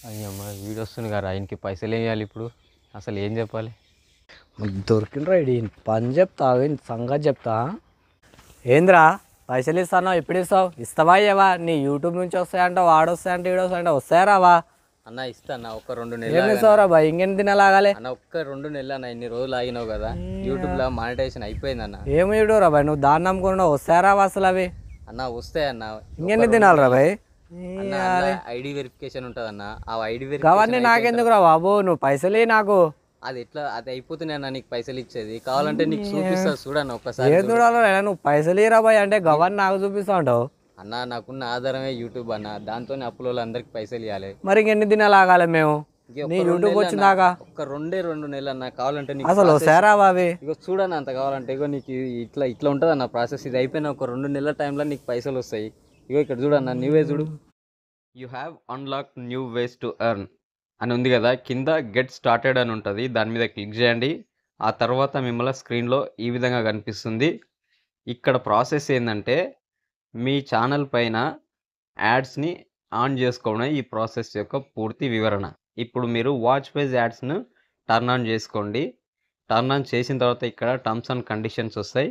అయ్యమ్మ వీడు వస్తుంది కదా ఆయనకి పైసలు వేయాలి ఇప్పుడు అసలు ఏం చెప్పాలి. దొరికిండ్రా ఇడి పని చెప్తా సంగతి చెప్తా. ఏంద్రా పైసలు ఇస్తాను ఎప్పుడు ఇస్తావు? ఇస్తావా ఇవ్వవా? నీ యూట్యూబ్ నుంచి వస్తాయంట, వాడు వస్తాయంట, వీడు వస్తాయంట, వస్తాయరావా? అన్న ఇస్తా అన్న ఒక్క 2 ఏం నెలలు ఇస్తావురా బాయ్? ఇంకెన్ని దినాలాగాలి అన్న ఒక్క 2 నెలలు అన్న ఇన్ని రోజులు ఆగినావు కదా యూట్యూబ్లో మానిటైజేషన్ అయిపోయింది అన్న. ఏమి యూట్యూబ్ బాయ్? నువ్వు దాన్ని నమ్ముకున్నావు, వస్తాయరావా అసలు అవి? అన్న వస్తాయి అన్న. ఇంకెన్ని దినాలు రా బాయ్? అన్న ఐడి వెరిఫికేషన్ ఉంటుంది అన్న. ఆ ఐడి అవన్నీ వెరిఫికేషన్ నాకెందుకు రా బాబు? నువ్వు పైసలు నాకు అది ఎట్లా అది అయిపోతున్నాయి అన్న. నీకు పైసలు ఇచ్చేది కావాలంటే నీకు చూపిస్తా చూడన్న ఒక్కసారి. ఏం చూడాలి? నువ్వు పైసలు ఇరా బాయ్ అంటే గవర్ని నాకు చూపిస్తా ఉంటావు అన్న. నాకున్న ఆధారమే యూట్యూబ్ అన్న. దాంతో అప్పులో అందరికి పైసలు ఇవ్వాలి. మరి ఇంకెన్ని దినాలు ఆగాలి మేము ఇంక నీ ఒక్క 2 యూట్యూబ్ నెలలు వచ్చిందాక? అన్న. ఒక్క 2 నెలలు అన్న కావాలంటే నీకు అసలు వస్తాయరావా అవి? ఇగో చూడన్న అంత కావాలంటే. ఇగో నీకు ఇట్లా ఇట్లా ఉంటుంది అన్న ప్రాసెస్. ఇది అయిపోయిన ఒక 2 నెలల టైంలో నీకు పైసలు వస్తాయి. ఇగో ఇక్కడ చూడన్న నువ్వే చూడు. You have unlock new ways to earn అని ఉంది కదా, కింద గెట్ స్టార్టెడ్ అని ఉంటుంది. దాని మీద క్లిక్ చేయండి. ఆ తర్వాత మిమ్మల్ని స్క్రీన్లో ఈ విధంగా కనిపిస్తుంది. ఇక్కడ ప్రాసెస్ ఏంటంటే మీ ఛానల్ పైన యాడ్స్ని ఆన్ చేసుకోవడం ఈ ప్రాసెస్ యొక్క పూర్తి వివరణ. ఇప్పుడు మీరు వాచ్ పేజ్ యాడ్స్ను టర్న్ ఆన్ చేసుకోండి. టర్న్ ఆన్ చేసిన తర్వాత ఇక్కడ టర్మ్స్ అండ్ కండిషన్స్ వస్తాయి.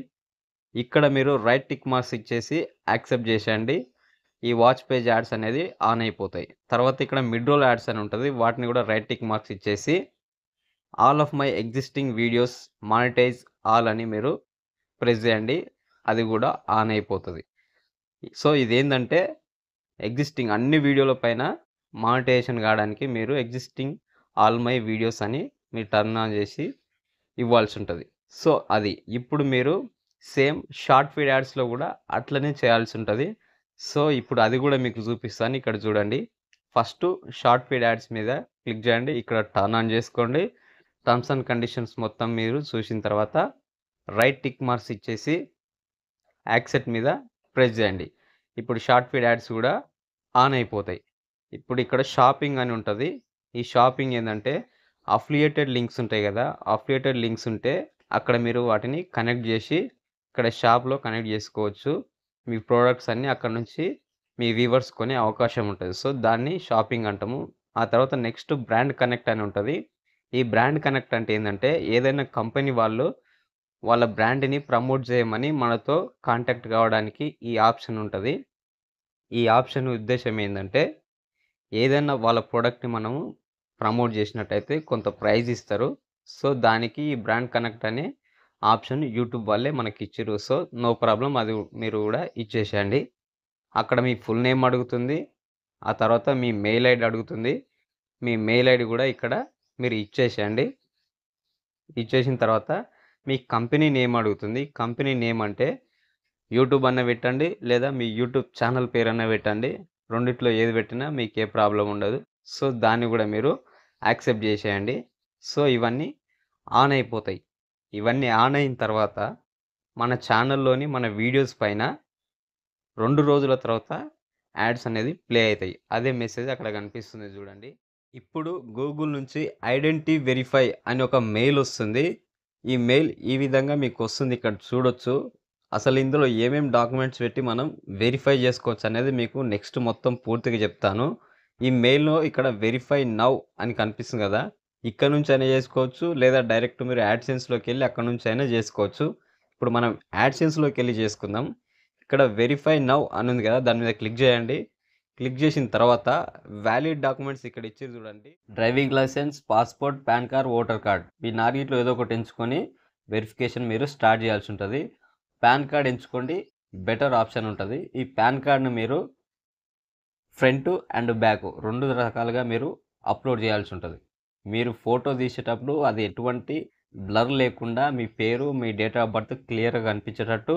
ఇక్కడ మీరు రైట్ టిక్ మార్క్స్ ఇచ్చేసి యాక్సెప్ట్ చేసేయండి. ఈ వాచ్ పేజ్ యాడ్స్ అనేది ఆన్ అయిపోతాయి. తర్వాత ఇక్కడ మిడ్ రోల్ యాడ్స్ అని ఉంటుంది. వాటిని కూడా రైట్ టిక్ మార్క్స్ ఇచ్చేసి all of my existing videos monetize all అని మీరు ప్రెస్ చేయండి. అది కూడా ఆన్ అయిపోతుంది. సో ఇదేంటంటే ఎగ్జిస్టింగ్ అన్ని వీడియోల పైన మానిటైజేషన్ కావడానికి మీరు ఎగ్జిస్టింగ్ ఆల్ మై వీడియోస్ అని మీరు టర్న్ ఆన్ చేసి ఇవ్వాల్సి ఉంటుంది. సో అది ఇప్పుడు మీరు సేమ్ షార్ట్ ఫీడ్ యాడ్స్లో కూడా అట్లనే చేయాల్సి ఉంటుంది. సో ఇప్పుడు అది కూడా మీకు చూపిస్తాను. ఇక్కడ చూడండి. ఫస్ట్ షార్ట్ ఫీడ్ యాడ్స్ మీద క్లిక్ చేయండి. ఇక్కడ టర్న్ ఆన్ చేసుకోండి. టర్మ్స్ అండ్ కండిషన్స్ మొత్తం మీరు చూసిన తర్వాత రైట్ టిక్ మార్క్స్ ఇచ్చేసి యాక్సెప్ట్ మీద ప్రెస్ చేయండి. ఇప్పుడు షార్ట్ ఫీడ్ యాడ్స్ కూడా ఆన్ అయిపోతాయి. ఇప్పుడు ఇక్కడ షాపింగ్ అని ఉంటుంది. ఈ షాపింగ్ ఏంటంటే అఫిలియేటెడ్ లింక్స్ ఉంటాయి కదా, అఫిలియేటెడ్ లింక్స్ ఉంటే అక్కడ మీరు వాటిని కనెక్ట్ చేసి ఇక్కడ షాప్లో కనెక్ట్ చేసుకోవచ్చు. మీ ప్రోడక్ట్స్ అన్నీ అక్కడ నుంచి మీ వ్యూవర్స్ కొనే అవకాశం ఉంటుంది. సో దాన్ని షాపింగ్ అంటాము. ఆ తర్వాత నెక్స్ట్ బ్రాండ్ కనెక్ట్ అని ఉంటుంది. ఈ బ్రాండ్ కనెక్ట్ అంటే ఏంటంటే ఏదైనా కంపెనీ వాళ్ళు వాళ్ళ బ్రాండ్ని ప్రమోట్ చేయమని మనతో కాంటాక్ట్ కావడానికి ఈ ఆప్షన్ ఉంటుంది. ఈ ఆప్షన్ ఉద్దేశం ఏంటంటే ఏదైనా వాళ్ళ ప్రోడక్ట్ని మనము ప్రమోట్ చేసినట్టయితే కొంత ప్రైజ్ ఇస్తారు. సో దానికి ఈ బ్రాండ్ కనెక్ట్ అనే ఆప్షన్ యూట్యూబ్ వాళ్ళే మనకి ఇచ్చారు. సో నో ప్రాబ్లం, అది మీరు కూడా ఇచ్చేసేయండి. అక్కడ మీ ఫుల్ నేమ్ అడుగుతుంది. ఆ తర్వాత మీ మెయిల్ ఐడి అడుగుతుంది. మీ మెయిల్ ఐడి కూడా ఇక్కడ మీరు ఇచ్చేసేయండి. ఇచ్చేసిన తర్వాత మీ కంపెనీ నేమ్ అడుగుతుంది. కంపెనీ నేమ్ అంటే యూట్యూబ్ అన్న పెట్టండి, లేదా మీ యూట్యూబ్ ఛానల్ పేరు అన్న పెట్టండి. రెండిట్లో ఏది పెట్టినా మీకు ఏ ప్రాబ్లం ఉండదు. సో దాన్ని కూడా మీరు యాక్సెప్ట్ చేసేయండి. సో ఇవన్నీ ఆన్ అయిపోతాయి. ఇవన్నీ ఆన్ అయిన తర్వాత మన ఛానల్లోని మన వీడియోస్ పైన 2 రోజుల తర్వాత యాడ్స్ అనేది ప్లే అవుతాయి. అదే మెసేజ్ అక్కడ కనిపిస్తుంది చూడండి. ఇప్పుడు గూగుల్ నుంచి ఐడెంటిటీ వెరిఫై అని ఒక మెయిల్ వస్తుంది. ఈ మెయిల్ ఈ విధంగా మీకు వస్తుంది. ఇక్కడ చూడొచ్చు. అసలు ఇందులో ఏమేమి డాక్యుమెంట్స్ పెట్టి మనం వెరిఫై చేసుకోవచ్చు అనేది మీకు నెక్స్ట్ మొత్తం పూర్తిగా చెప్తాను. ఈ మెయిల్లో ఇక్కడ వెరిఫై నౌ అని కనిపిస్తుంది కదా, ఇక్కడ నుంచి అయినా చేసుకోవచ్చు, లేదా డైరెక్ట్ మీరు యాడ్సెన్స్లోకి వెళ్ళి అక్కడ నుంచి అయినా చేసుకోవచ్చు. ఇప్పుడు మనం యాడ్సెన్స్లోకి వెళ్ళి చేసుకుందాం. ఇక్కడ వెరిఫై నౌ అని ఉంది కదా, దాని మీద క్లిక్ చేయండి. క్లిక్ చేసిన తర్వాత వ్యాలిడ్ డాక్యుమెంట్స్ ఇక్కడ ఇచ్చి చూడండి. Driving licence, passport, pan card, voter card, మీ నాలుగిట్లో ఏదో ఒకటి ఎంచుకొని వెరిఫికేషన్ మీరు స్టార్ట్ చేయాల్సి ఉంటుంది. పాన్ కార్డ్ ఎంచుకోండి, బెటర్ ఆప్షన్ ఉంటుంది. ఈ పాన్ కార్డ్ను మీరు ఫ్రంట్ అండ్ బ్యాక్ 2 రకాలుగా మీరు అప్లోడ్ చేయాల్సి ఉంటుంది. మీరు ఫోటో తీసేటప్పుడు అది ఎటువంటి బ్లర్ లేకుండా మీ పేరు, మీ డేట్ ఆఫ్ బర్త్ క్లియర్గా కనిపించేటట్టు,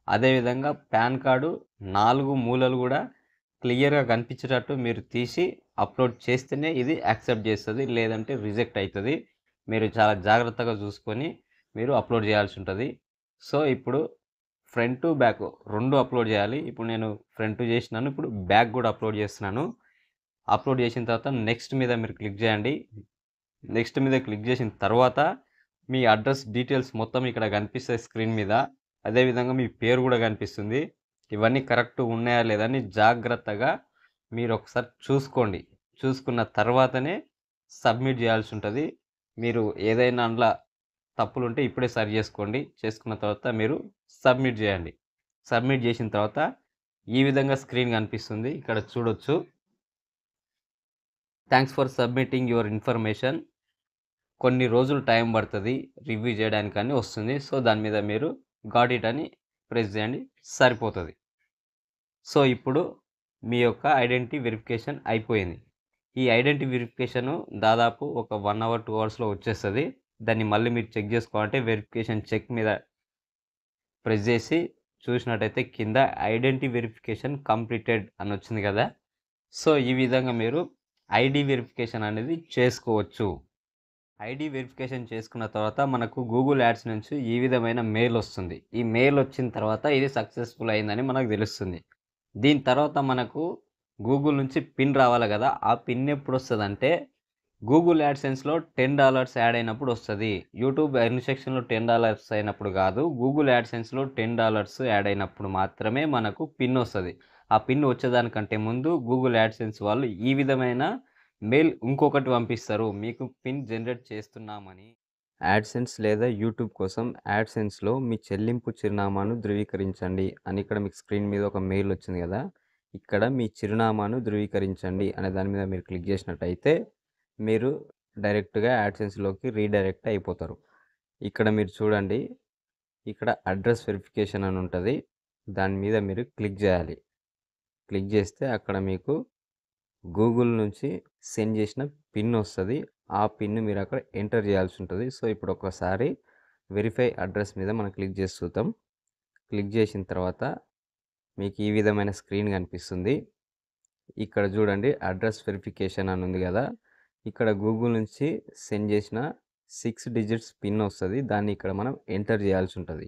అదేవిధంగా పాన్ కార్డు 4 మూలలు కూడా క్లియర్గా కనిపించేటట్టు మీరు తీసి అప్లోడ్ చేస్తేనే ఇది యాక్సెప్ట్ చేస్తుంది, లేదంటే రిజెక్ట్ అవుతుంది. మీరు చాలా జాగ్రత్తగా చూసుకొని మీరు అప్లోడ్ చేయాల్సి ఉంటుంది. సో ఇప్పుడు ఫ్రంట్ బ్యాక్ 2 అప్లోడ్ చేయాలి. ఇప్పుడు నేను ఫ్రంట్ చేసినాను, ఇప్పుడు బ్యాక్ కూడా అప్లోడ్ చేస్తున్నాను. అప్లోడ్ చేసిన తర్వాత నెక్స్ట్ మీద మీరు క్లిక్ చేయండి. నెక్స్ట్ మీద క్లిక్ చేసిన తర్వాత మీ అడ్రస్ డీటెయిల్స్ మొత్తం ఇక్కడ కనిపిస్తాయి స్క్రీన్ మీద. అదేవిధంగా మీ పేరు కూడా కనిపిస్తుంది. ఇవన్నీ కరెక్ట్ ఉన్నాయా లేదని జాగ్రత్తగా మీరు ఒకసారి చూసుకోండి. చూసుకున్న తర్వాతనే సబ్మిట్ చేయాల్సి ఉంటుంది. మీరు ఏదైనా అందులో తప్పులు ఉంటే ఇప్పుడే సరి చేసుకోండి. చేసుకున్న తర్వాత మీరు సబ్మిట్ చేయండి. సబ్మిట్ చేసిన తర్వాత ఈ విధంగా స్క్రీన్ కనిపిస్తుంది. ఇక్కడ చూడొచ్చు. Thanks for submitting your information. కొన్ని రోజులు టైం పడుతుంది రివ్యూ చేయడానికి అని వస్తుంది. సో దాని మీద మీరు గాట్ ఇట్ అని ప్రెస్ చేయండి, సరిపోతుంది. సో ఇప్పుడు మీ యొక్క ఐడెంటిటీ వెరిఫికేషన్ అయిపోయింది. ఈ ఐడెంటిటీ వెరిఫికేషను దాదాపు ఒక 1 అవర్ 2 అవర్స్లో వచ్చేస్తుంది. దాన్ని మళ్ళీ మీరు చెక్ చేసుకోవాలంటే వెరిఫికేషన్ చెక్ మీద ప్రెస్ చేసి చూసినట్టయితే కింద ఐడెంటిటీ వెరిఫికేషన్ కంప్లీటెడ్ అని వచ్చింది కదా. సో ఈ విధంగా మీరు ఐడి వెరిఫికేషన్ అనేది చేసుకోవచ్చు. ఐడి వెరిఫికేషన్ చేసుకున్న తర్వాత మనకు గూగుల్ యాడ్స్ నుంచి ఈ విధమైన మెయిల్ వస్తుంది. ఈ మెయిల్ వచ్చిన తర్వాత ఇది సక్సెస్ఫుల్ అయిందని మనకు తెలుస్తుంది. దీని తర్వాత మనకు గూగుల్ నుంచి పిన్ రావాలి కదా. ఆ పిన్ ఎప్పుడు వస్తుంది అంటే గూగుల్ యాడ్సెన్స్లో $10 యాడ్ అయినప్పుడు వస్తుంది. యూట్యూబ్ ఎర్న్ సెక్షన్లో $10 అయినప్పుడు కాదు, గూగుల్ యాడ్సెన్స్లో $10 యాడ్ అయినప్పుడు మాత్రమే మనకు పిన్ వస్తుంది. ఆ పిన్ వచ్చేదానికంటే ముందు గూగుల్ యాడ్సెన్స్ వాళ్ళు ఈ విధమైన మెయిల్ ఇంకొకటి పంపిస్తారు, మీకు పిన్ జనరేట్ చేస్తున్నామని. యాడ్సెన్స్ లేదా యూట్యూబ్ కోసం యాడ్సెన్స్లో మీ చెల్లింపు చిరునామాను ధృవీకరించండి అని ఇక్కడ మీకు స్క్రీన్ మీద ఒక మెయిల్ వచ్చింది కదా. ఇక్కడ మీ చిరునామాను ధృవీకరించండి అనే దాని మీద మీరు క్లిక్ చేసినట్టయితే మీరు డైరెక్ట్గా యాడ్సెన్స్లోకి రీడైరెక్ట్ అయిపోతారు. ఇక్కడ మీరు చూడండి, ఇక్కడ అడ్రస్ వెరిఫికేషన్ అని ఉంటుంది. దాని మీద మీరు క్లిక్ చేయాలి. క్లిక్ చేస్తే అక్కడ మీకు గూగుల్ నుంచి సెండ్ చేసిన పిన్ వస్తుంది. ఆ పిన్ మీరు అక్కడ ఎంటర్ చేయాల్సి ఉంటుంది. సో ఇప్పుడు ఒకసారి వెరిఫై అడ్రస్ మీద మనం క్లిక్ చేసి చూద్దాం. క్లిక్ చేసిన తర్వాత మీకు ఈ విధమైన స్క్రీన్ కనిపిస్తుంది. ఇక్కడ చూడండి అడ్రస్ వెరిఫికేషన్ అని ఉంది కదా. ఇక్కడ గూగుల్ నుంచి సెండ్ చేసిన 6 డిజిట్స్ పిన్ వస్తుంది. దాన్ని ఇక్కడ మనం ఎంటర్ చేయాల్సి ఉంటుంది.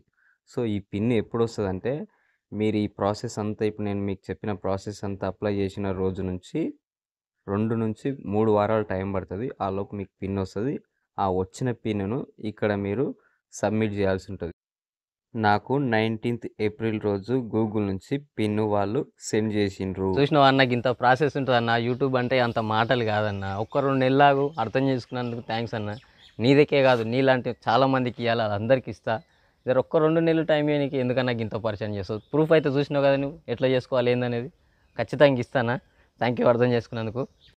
సో ఈ పిన్ ఎప్పుడు వస్తుంది అంటే మీరు ఈ ప్రాసెస్ అంతా ఇప్పుడు నేను మీకు చెప్పిన ప్రాసెస్ అంతా అప్లై చేసిన రోజు నుంచి 2 నుంచి 3 వారాలు టైం పడుతుంది. ఆ లోపు మీకు పిన్ వస్తుంది. ఆ వచ్చిన పిన్ను ఇక్కడ మీరు సబ్మిట్ చేయాల్సి ఉంటుంది. నాకు 19th ఏప్రిల్ రోజు గూగుల్ నుంచి పిన్ వాళ్ళు సెండ్ చేసిండ్రు. చూసినావా అన్నకి ఇంత ప్రాసెస్ ఉంటుంది అన్న. యూట్యూబ్ అంటే అంత మాటలు కాదన్న. ఒక్క 2 నెలలాగు అర్థం చేసుకున్నందుకు థ్యాంక్స్ అన్న. నీదకే కాదు, నీలాంటి చాలామందికి ఇవ్వాలి, అది అందరికి ఇస్తా. జర ఒక్క 2 నెలలు టైం ఇవ్వడానికి ఎందుకన్నా ఇంత పరిచయం చేస్తావు. ప్రూఫ్ అయితే చూసినావు కదా నువ్వు ఎట్లా చేసుకోవాలి ఏందనేది. ఖచ్చితంగా ఇస్తానా. థ్యాంక్ యూ అర్థం చేసుకున్నందుకు.